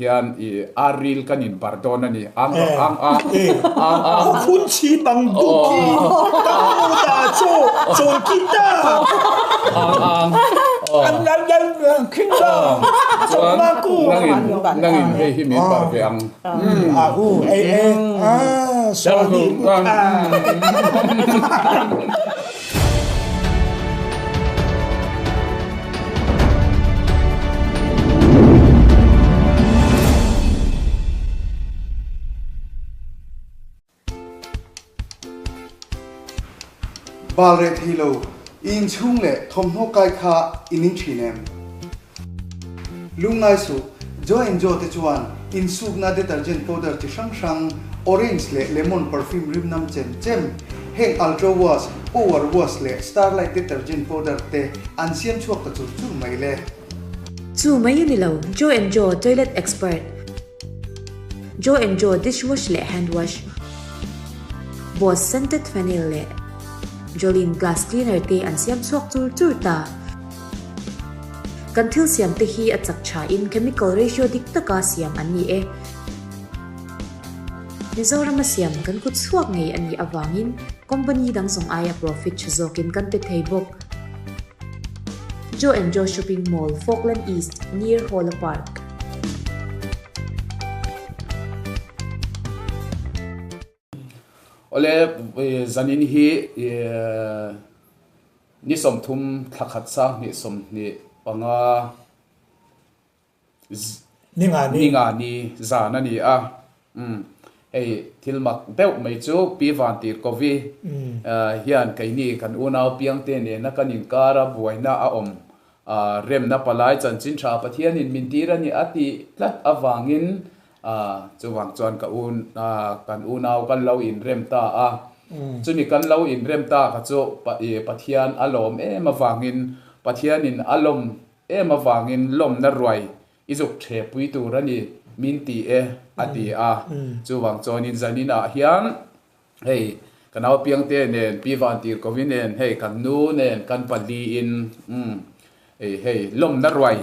hian aril kanin pardon ani ang kun chi bang duki kamu ta cho kita ang kinda chuan nangin hei hi mi par ve ang sorry Balret hilo in chung le thom ho kai kha inin thinem lungai su jo enjoy te chuan in suk na detergent powder chi sang sang orange le lemon perfume rim nam chem heng ultra wash power wash le starlight detergent powder te an siam chuak ka chu mai le chu mai ni lo jo enjoy toilet expert jo enjoy dishwash le hand wash boss scented vanilla le Jolene glass cleaner te an siam chuak chur ta kan thil siam te hi achak cha in chemical ratio dik taka siam an ni e Mizoram siam kan kut chuak ngei ani awangin company dang song aya profit chuzokin kan te theibok Jo enjoy shopping mall Falkland East near Holo Park ole zanin hi ni som thum thakhat sa ni som ni panga ninga ni zana ni a ei thilmak deuh mai chu pi Vantirkohi hian kaini kan unau piangte ne na kanin kara buaina a om rem na palai chanchin tha pathian in mintira ni ati tlat awangin chuwang chuan kan unau kan lo in rem ta a chuni kan lo in rem ta kha chu pathian alom awangin pathian in alom awangin lom na ruai izuk the pui tu rani minti ati a chuwang chuan in zanin a hian hei kanau piangte nen pi Vantirkohi nen hei kan nu nen kan pali in hei lom na ruai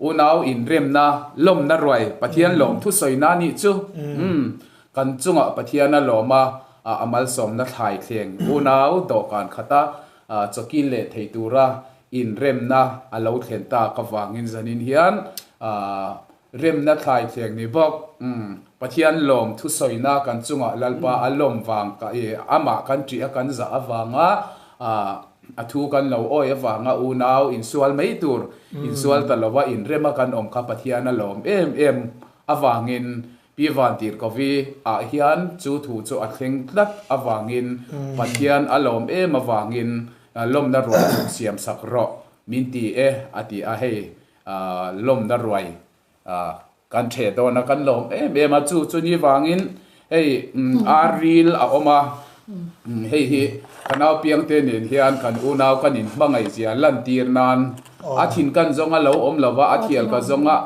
unau in rem na lom na ruai pathian lom thu soina ni chu kan chunga pathian a loma amal som na thai thleng unau do kan khata chokin le theitura in rem na alo thlen ta ka wangin zanin hian rem na thai thleng ni bok pathian lom thu soina kan chunga lalpa alom wang ka ama kan tri a kan za awanga athu kan lo oi awanga unau in sual mai tur in sual talawa in rema kan om kha pathian alom em awangin pi Vantirkohi a hian chu thu chu a thleng tlat awangin pathian alom awangin lom na ruai siam sak ro minti ati a hei lom na ruai kan the do na kan lom a chu ni wangin hei aril a oma hei hi kanau piangte nen hian kan unau kanin mangai zia lan tir nan athin kan zonga lo om lova athial ka zonga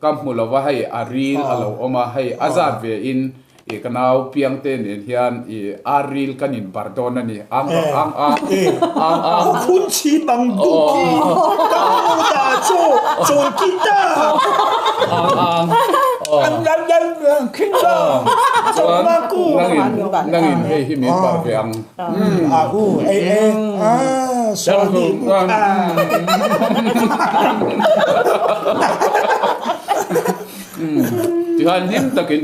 kammu lova hei aril alo oma hei azat ve in kanau piangte nen hian aril kanin pardon ani ang kun chi bang duki kamu ta cho kita ang kinda nangin hei hi mi par ve ang sorry tihan him takin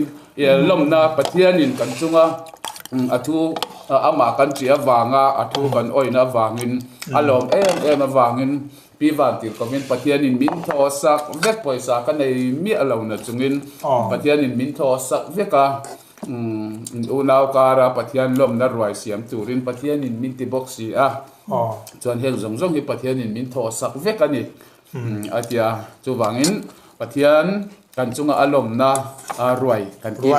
lom na pathian in kan chunga athu ama kan tria wanga athu kan oina wangin alom awangin pi Vantirkohi pathian in min tho sak vek poisa kan nei mi alo na chungin pathian in min tho sak veka unau kara pathian lom na ruai siam turin pathian in min ti boxi chuan hel zong hi pathian in min tho sak vek ani atia chuwangin pathian kan chunga alom na ruai kan ki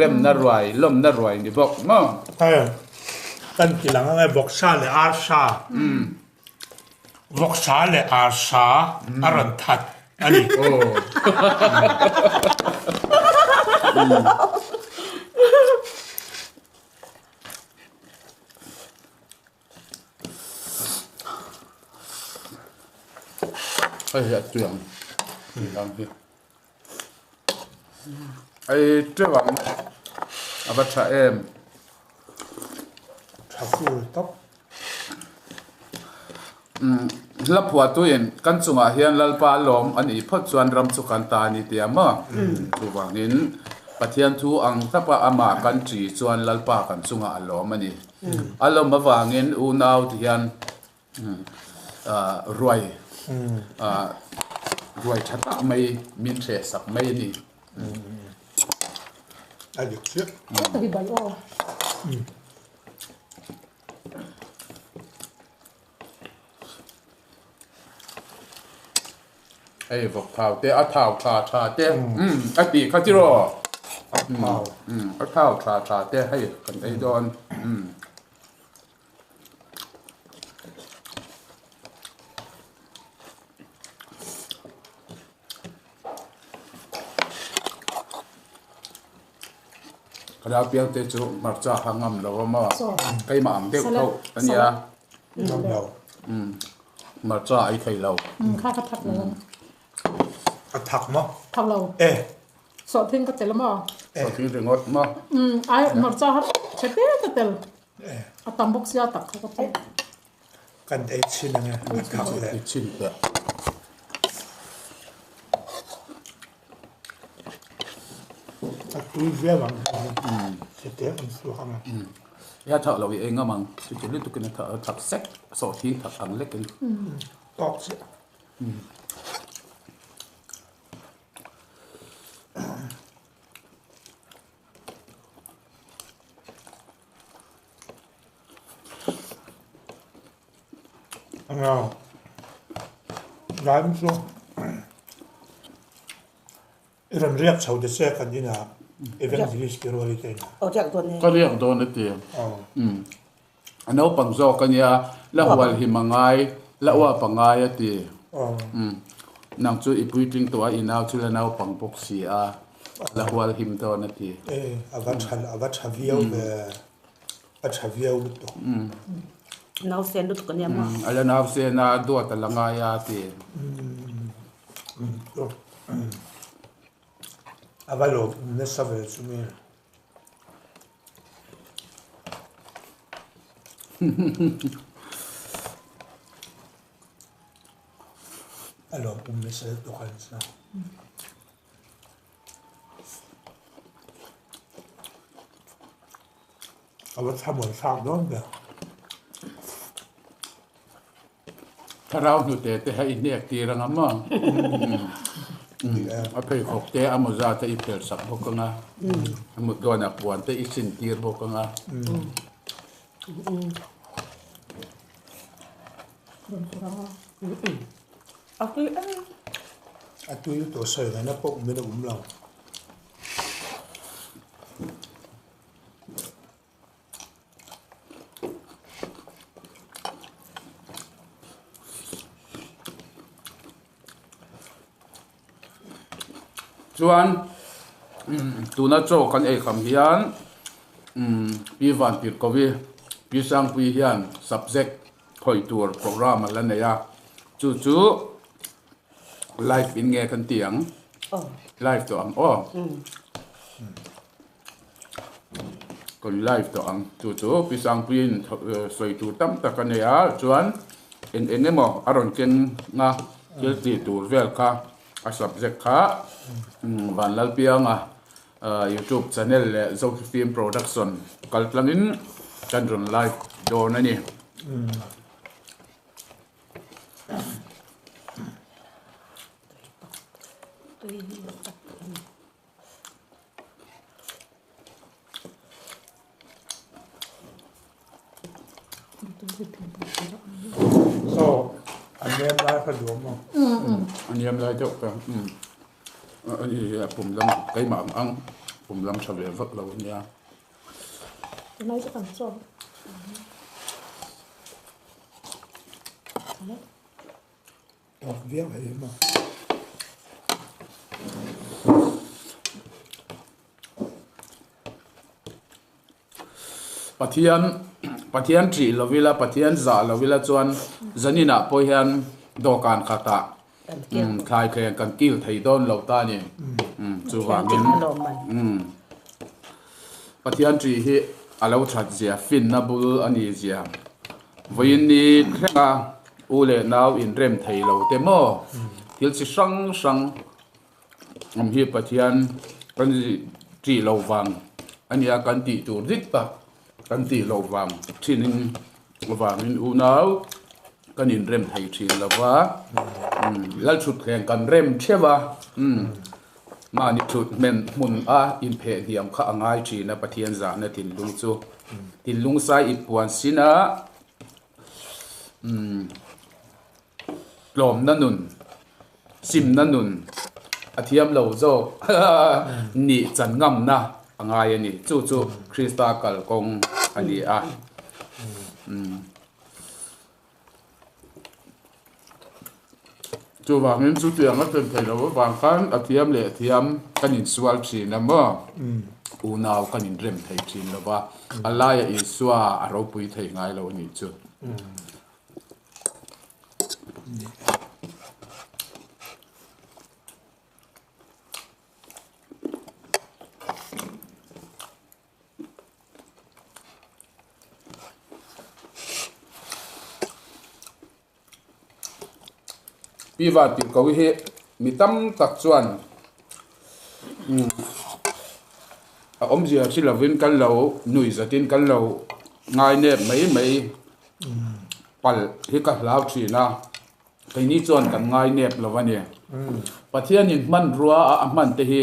rem na ruai lom na ruai ni bok no kan kilang ngai bok sha le ar sha bok sha le ar sha aran that ani hei tuyang hi ai chơi bằng bắt cha em chả phu tóc lấp hoa tuyen căn chung à hiền lalpa lom anh ấy phát chuan ram chu kan ta ni tiam mà tu vang in pathian thu ang tapa ama kan chi chuan lalpa kan chung à lom ani alom ma wangin u nau tian ruai ruai thata mai min the sak mai ni ai được chứ Tapi baik oh. ai vok thao te a thao tha te a ti kha ti ro màu a thao tha te hay kan ai don kada piang te chu marcha hangam lo ma kai ma am te thau ania năm đầu marcha ai khai lo Kha thak lo. thặc mà Thak lo. So thing ka tel ma. so thi ringot ma Ai mar cha hat chete ka tel. Atam box ya tak ka tel. cần để xin nghe thặc ti đấy chin te túi vé bằng sẽ té ăn số hàng ya thau lo e ngamang chu chu lu tu kin thak sek so thi thak ang lek tóc sẽ nào làm số iran riêng sau để xe cần gì nào evangelist cái rồi cái ở trạng tuần này ka riak don na ti ano pang zo ka nia la wal hi mangai la wa pangai ati nang chu ipui ting to inau chu la nau pang bok si a la wal him to na ti avat chaviau về avat chaviau lúc đó nào xem được cái niệm mà ala na se na do ta la nga ya ti avalo ne savait sumi alors me savait de quoi ça avat hamon sang đó nè tharau nu te te hai ne ti rang ama a phei khok te amoza te i phel sak bo kanga mu do na puan te i sin tir bo kanga tôi tổ sợi này nó bốc mới được lòng chuan tuna cho kan ei kham hian pi Vantirkohi pi sang pi hian subject khoi tur program la neya chu chu live in nge kan tiang live to ang kon live to ang chu chu pi sang pi soi tu tam ta kan neya chuan en emo aron ken nga kil ti tur vel kha a subject kha van lal pianga YouTube channel le zo film production kaltlangin chandron live do na ni so anh em lại phải đúng không anh em lai chok ka anh pum lam kai ma ang pum lam sa ve vak lo nia Cái này sẽ cần cho. viết vậy mà pathian tri lovila pathian za lovila chuan zanina po hian dokan khata khai khen kan kil thei don lo ta ni chu wangin pathian tri hi alo that zia fin na bul ani zia voin ni thlenga ule naw in rem thei lo te mo thil chi sang sang hi pathian kan tri lo wang ania kan ti tur dik pa kan ti lo wang thinin wangin u naw kan in rem thei thin lawa lal thut khen kan rem thewa mà ni thut men mun a in phe diam kha angai chi na pathian za na tin lung chu tin lung sai i puan sina lom na nun sim na nun athiam lo zo ni chan ngam na angai ani chu chu krista kal kong ani a chu wangin chu tiang a pen thei lo wang kan athiam le athiam kanin sual chi na mo u naw kanin rem thei thin lo wa alaya i suwa aro pui thei ngai lo ni chu pi Vantirkohi hi mi tam tak chuan a om zia si lovin kan lo nui zatin kan lo ngai ne mai pal hi ka hlau thina kai ni chuan kan ngai nep lovani pathian in man ruwa a man te hi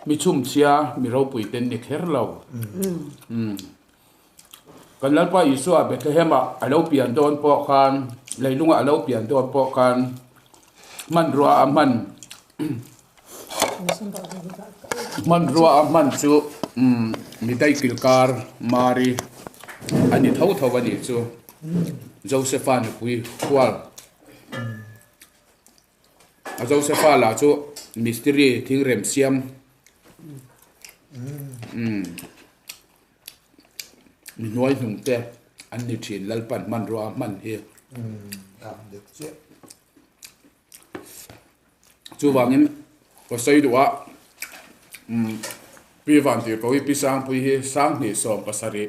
mi chum chia mi ro pui ten ni kher lo kan lalpa isu a Bethlehem a alo pian don po khan leilunga alo pian don po khan man ruwa a man ruwa a man chu mi dai kilkar mari ani thau ani chu Josephan pui kwal a Josepha la chu mystery thing rem siam mi noi hung te an ni thin lalpan man ruwa man hi chu wangin ko sei duwa pi Vantirkohi pi sang pui hi sang ni som pasari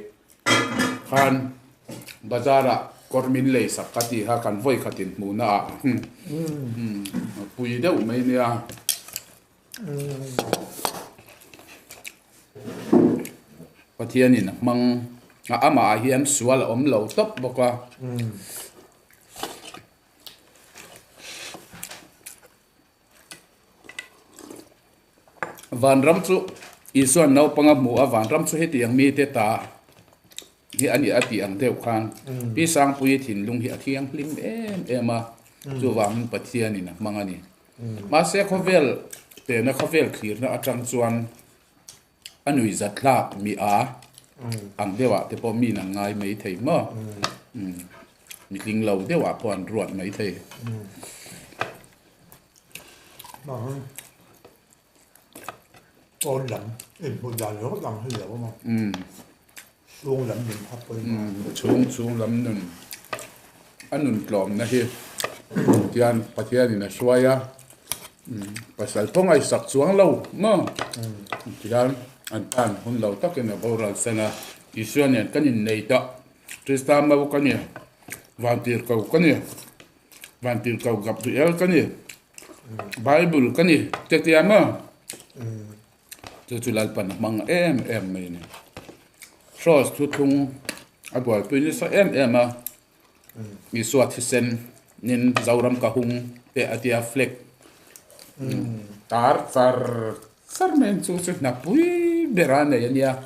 khan bazara kormin lei sakati ha kan voi khatin muna pui deuh mai nia pathianin mang ama hian sual om lo top boka van ram chu isuan nau panga mu a van ram chu he tiang mi te ta hi ani ati ang deuh khan pi sang pui thin lung hi athiang hlim ema chu wang pathian in mangani ma se khovel te na khovel khir na atang chuan anui zatla mi a ang dewa te po mi na ngai mai thei mo mi ling lo dewa pon ruat mai thei ôn lắm, em một giờ nữa làm hơi dở mà. Xuống lắm mình hấp với mà. Xuống lắm nun, anh nun lòm na hi, tian pathian ni na suaya, pasal phong ai sak xuống lâu mà, tian anh tan hun lâu tắc cái nào bao ra sana, isuan ni kan in nei ta, Krista mau kan ni, Vantirkohi kan ni, Vantirkohi Gabriel kan ni, Bible kan ni, tiang mà. Chu lalpan mang em mai ni sos thu thung agwal pui sa em a mi suat hisen nin zauram ka hung te atia flek tar sarmen chu na pui berane ya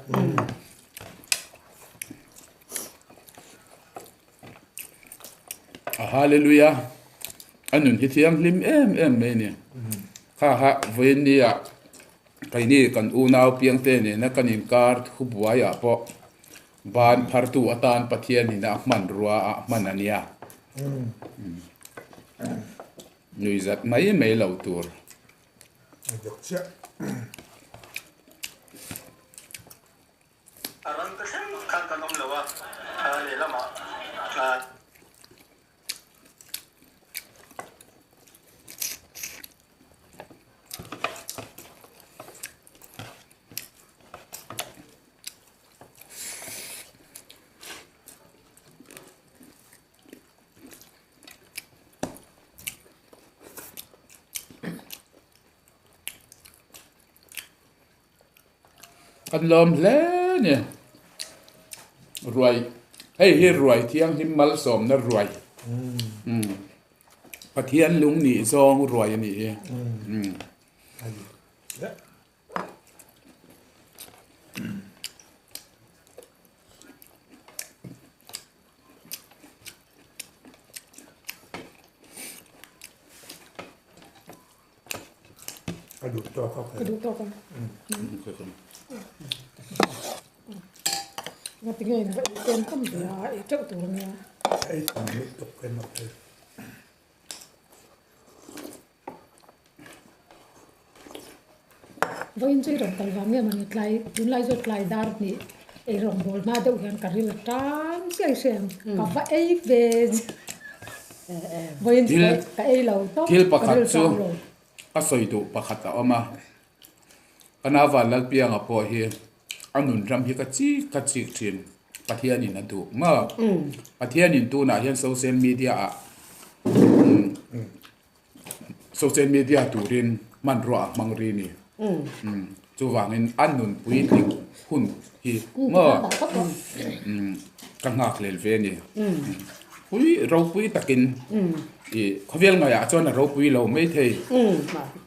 hallelujah anun hithiam lim em mai ni ha voin ni a cái này cần u nào Piangtea này nó cần inkar khu buai à po ban partu atan pathian ni na man ruwa man ania nui zat mai lo tur Được chưa? Aron kasi kan om lawa le lama กันลมแล้วเนี่ยรวยให้รวยเที่ยงหิมมัลสมนะรวยปะเทียนลุงนี่ซองรวยนี่กระดูกตัวเขา กระดูกตัวกันว่าเป็นไงเต็มคำเดียวเจ้าตัวนี้ ไอ้ทำนี้ตกเป็นหมดเลย ว่าอินใจรำกันว่าเนี่ยมันคล้ายจุนไล่จดคล้ายดาร์นี่ไอ้รำบอลมาเดี๋ยวกันการิลตามเสียงเสียงกับว่าไอ้เบสว่าอินใจกับไอ้เราต้อง ทิลประคัตซูก็สวยดูประคัตออกมาคณะวันลักเปียงอ่ะพอเฮอันนุนรำฮิกจิชินประเทศนี้นั่นดูเมื่อประเทศนี้ตัวน่ะเห็นโซเชียลมีเดียโซเชียลมีเดียตูรินมันรัวมังรีนี่จูว่าเงินอันนุนปุยลิงหุ่นฮีเมื่อกังหักเลเวนี่ปุยเราปุยตะกินเขาเรียกไงอ่ะจนเราปุยเราไม่เท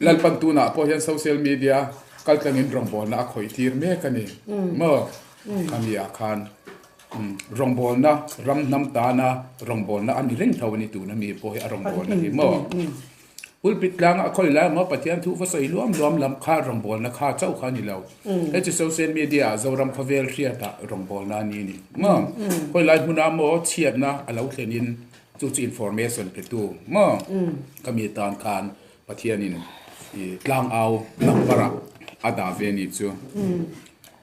แล้วปันตัวน่ะพอเห็นโซเชียลมีเดียกัลตังอินรองบอลน่ะคอยทีร์เมกันนี่เมื่อคำอยากคันรองบอลนะรำน้ำตานะรองบอลนะอันนี้เร่งเท่านี้ตัวนะมีพอให้รองบอลนะที่เมื่ออุลปิดล้างคอยแล้วเมื่อปฏิญาณทุกภาษาล้อมลำค่ารองบอลนะค่าเจ้าข้านี่แล้วไอ้ที่โซเชียลมีเดียจะรำเขาเวลเชียตารองบอลนะนี่เมื่อคอยไล่หุ่นน้ำมั่วเชียดนะเราเขียนจุดอินฟอร์เมชันไปตัวเมื่อก็มีตอนการปฏิญาณล้างเอาน้ำปลาอาดาเวนิจู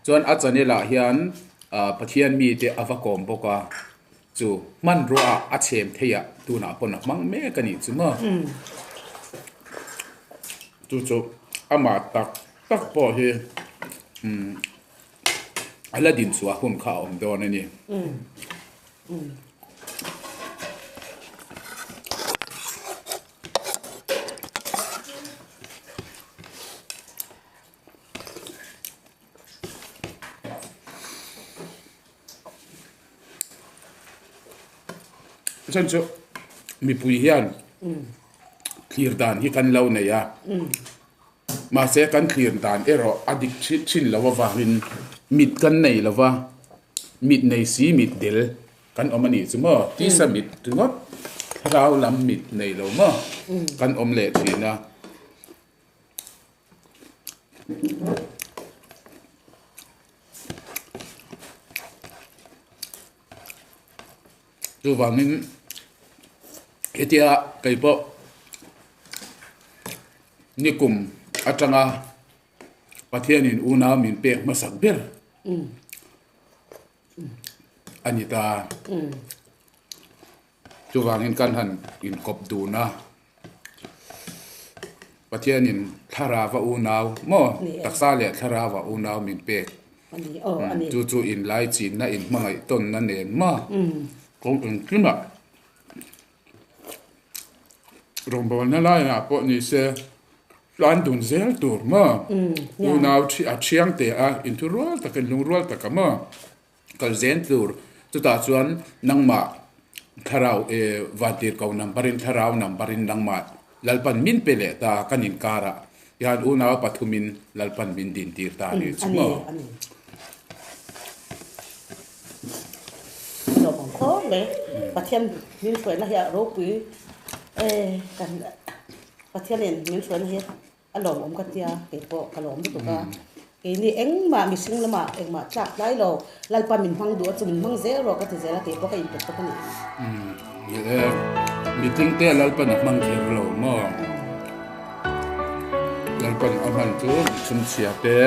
จนอาจารย์นี่ละเฮียนปะเทียนมีเตอฟกอมบอกว่าจูมันรัวอาเชมเทียตูน่ะปนมังเมกันนี่จูมั้งจูอามาตักพอเฮอะไรดินสัวหุ่มข้าวโดนนี่ฉันจะมีปุยเฮียนเคลียร์ดานที่กันเล่าเนี่ยมาเสียกันเคลียร์ดานรออดิกชินแล้วว่าหินมิดกันในแล้วว่ามิดในสีมิดเดลกันอมันนี่สมมติที่สมิดถึงว่าเราลำมิดในแล้วมั้งกันอมเล็ดสินะดูว่านี่เฮียไก่ปอนี่กลุ่มอาจารย์ประเทศนี้อุณามินเปกมาสักเบลอันนี้ตาจูวางเห็นกันหันอินกบดูนะประเทศนี้ทาราวะอุณาวมั่วตักซาเลียทาราวะอุณาวมินเปกจูอินไลจีนนะอินมังไอต้นนั่นเองมั่วคงอินขึ้นมาโรงพยาบาลนั่นแหละพวกนี้เสียร้านดุนเซลตัวมั่วอุณาวที่เชียงเตะอินทุรัวตะกันลุงรัวตะกันมั่วกันเซนตัวจุดตัดส่วนนังมาทาราววันที่เขานำบริณทาราวน์บริณนังมาลัลปันมินเปเลตากันอินการะยานอุณาวปัทุมินลัลปันมินดินตีร์ตานี่ชั่วโมงหลงของเขาเลยประเทศมินสวยนะเฮียรู้ปุ๋ยกันประเทศเนี่ยมินสวยนะเฮียอารมณ์กันเดียเก็บโปะอารมณ์ตัวกันนี่เอ็งมามิสิงละมาเอ็งมาจับได้เราลัลปามินฟังดูจุมินฟังเซโรก็จะเซละเก็บโปะก็อินเตอร์ตัวนี้มีติ้งเตะลัลปันมังเขียวเรามั่วลัลปันอามันจูชุนเสียเตะ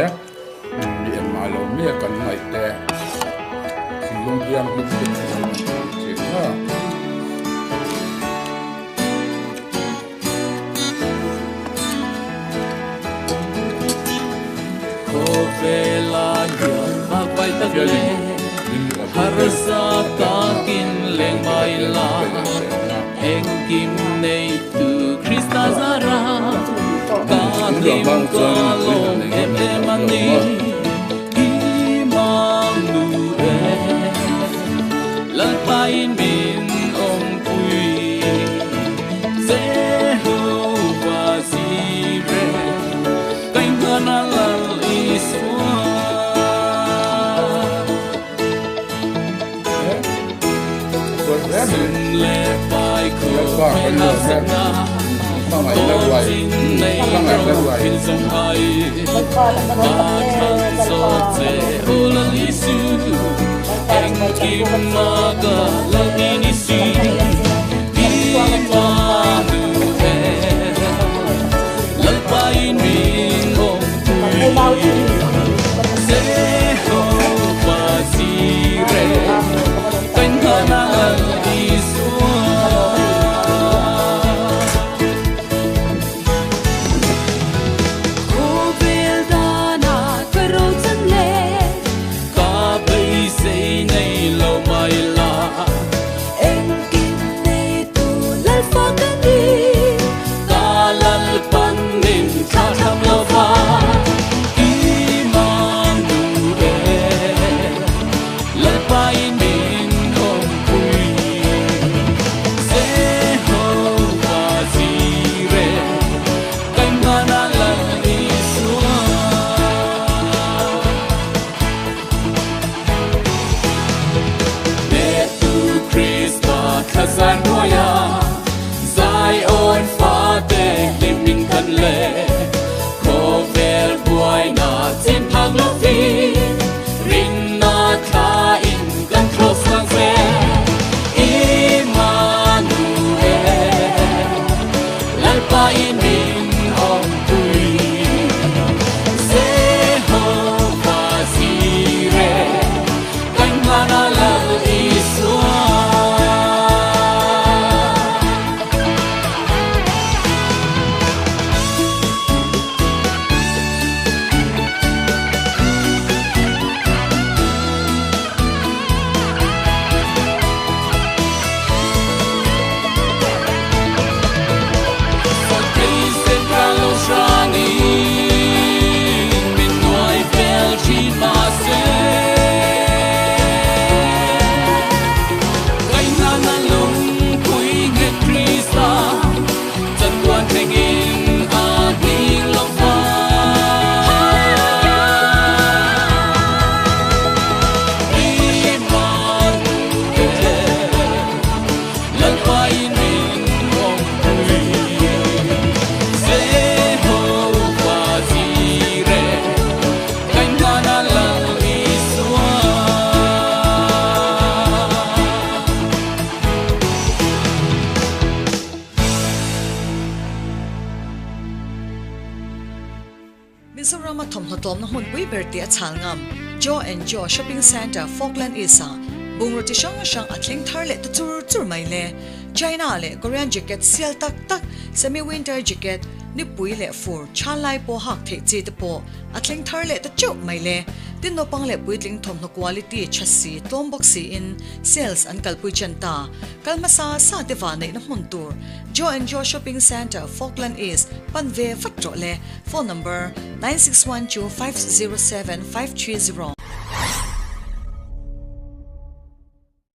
มีเอ็มมาเราเมียกันไม่เตะสิลงเยี่ยมมิสิงเสียว่าVela yang apai tagle harsa takin leng maila engkim nei tu Krista zara kalim kalom ememani nalal iswa Sun le pai ko na sana Ko jin nei ro hin song ai Ba chan so te ola lisu Eng kim ma ga la ini si Di ma nu he Lal pai min hong tui Se ho pa si re Cánh hoa nang đi xuống Cô về đà na quay râu chân lệ Cả bây giây này lâu mai là Em kim này tu lal phá cánh đi Cả lal pan nên khá thăm lâu phá Emmanuel lal pai Zion Father living kan le ko vel boy na tin thang lo fi rin na tha in kan close lang se Emmanuel lal pa in min hong tui se ho pa si re kan mana lal iswa Mizoram thom hotom na hun pui berti a chalngam Joe and Joe Shopping Center Falkland Isa bungroti shang shang atling tharle tu chur mai le China le Korean jacket sial tak tak semi winter jacket ni pui le fur chalai po hak the chi te po atling tharle tu chop mai le tin no pang le puitling thom no quality chassi tom boxi in sales an kalpui chanta kalmasa sa te va nei na hun tur Joe and Joe Shopping Center Falkland East panve fatro le phone number 9612507530